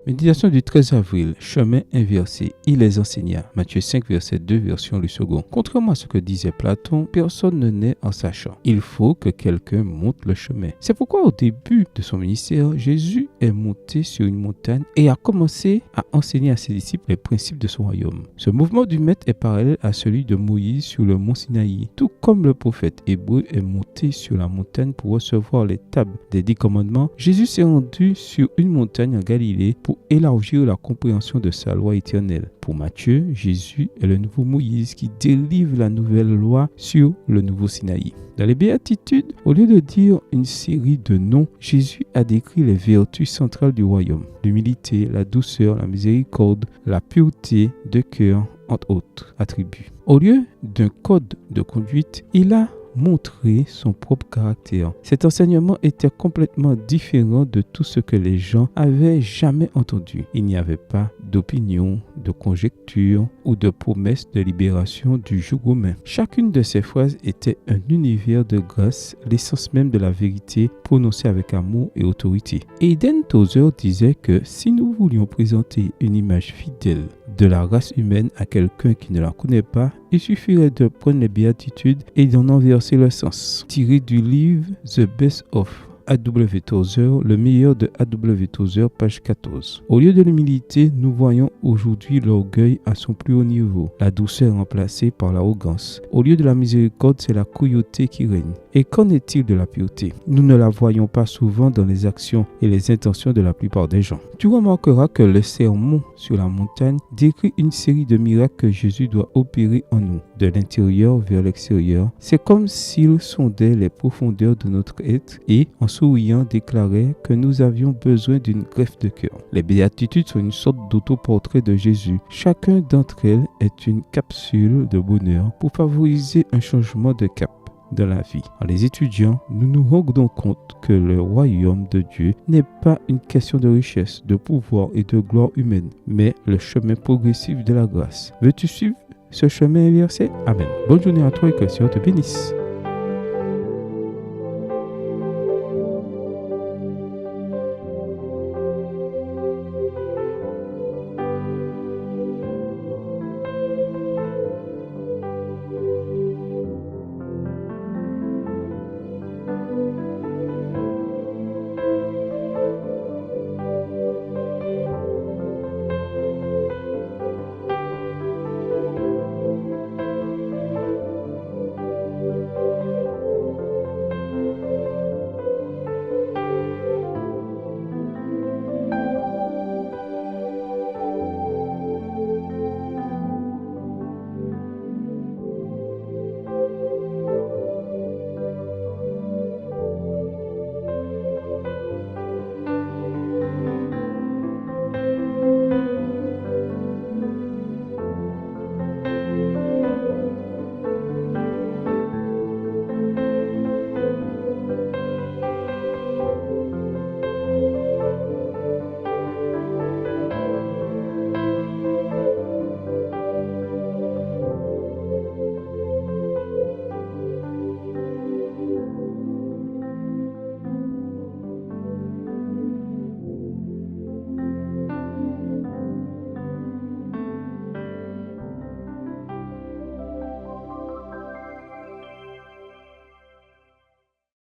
Méditation du 13 avril, chemin inversé. Il les enseigna. Matthieu 5, verset 2, version le second. Contrairement à ce que disait Platon, personne ne naît en sachant. Il faut que quelqu'un montre le chemin. C'est pourquoi au début de son ministère, Jésus est monté sur une montagne et a commencé à enseigner à ses disciples les principes de son royaume. Ce mouvement du maître est parallèle à celui de Moïse sur le mont Sinaï. Tout comme le prophète hébreu est monté sur la montagne pour recevoir les tables des 10 commandements, Jésus s'est rendu sur une montagne en Galilée pour élargir la compréhension de sa loi éternelle. Pour Matthieu, Jésus est le nouveau Moïse qui délivre la nouvelle loi sur le nouveau Sinaï. Dans les béatitudes, au lieu de dire une série de noms, Jésus a décrit les vertus centrales du royaume: l'humilité, la douceur, la miséricorde, la pureté de cœur, entre autres attributs. Au lieu d'un code de conduite, il a montrer son propre caractère. Cet enseignement était complètement différent de tout ce que les gens avaient jamais entendu. Il n'y avait pas d'opinion, de conjecture ou de promesse de libération du joug romain. Chacune de ces phrases était un univers de grâce, l'essence même de la vérité prononcée avec amour et autorité. Eden Tozer disait que si nous voulions présenter une image fidèle de la race humaine à quelqu'un qui ne la connaît pas, il suffirait de prendre les béatitudes et d'en inverser le sens. Tiré du livre The Best of A.W. Tozer, le meilleur de A.W. Tozer, page 14. Au lieu de l'humilité, nous voyons aujourd'hui l'orgueil à son plus haut niveau, la douceur remplacée par l'arrogance. Au lieu de la miséricorde, c'est la cruauté qui règne. Et qu'en est-il de la pureté? Nous ne la voyons pas souvent dans les actions et les intentions de la plupart des gens. Tu remarqueras que le sermon sur la montagne décrit une série de miracles que Jésus doit opérer en nous, de l'intérieur vers l'extérieur. C'est comme s'il sondait les profondeurs de notre être et, en souriant, déclarait que nous avions besoin d'une greffe de cœur. Les béatitudes sont une sorte d'autoportrait de Jésus. Chacun d'entre elles est une capsule de bonheur pour favoriser un changement de cap dans la vie. En les étudiant, nous nous rendons compte que le royaume de Dieu n'est pas une question de richesse, de pouvoir et de gloire humaine, mais le chemin progressif de la grâce. Veux-tu suivre ce chemin inversé? Amen. Bonne journée à toi et que le Seigneur te bénisse.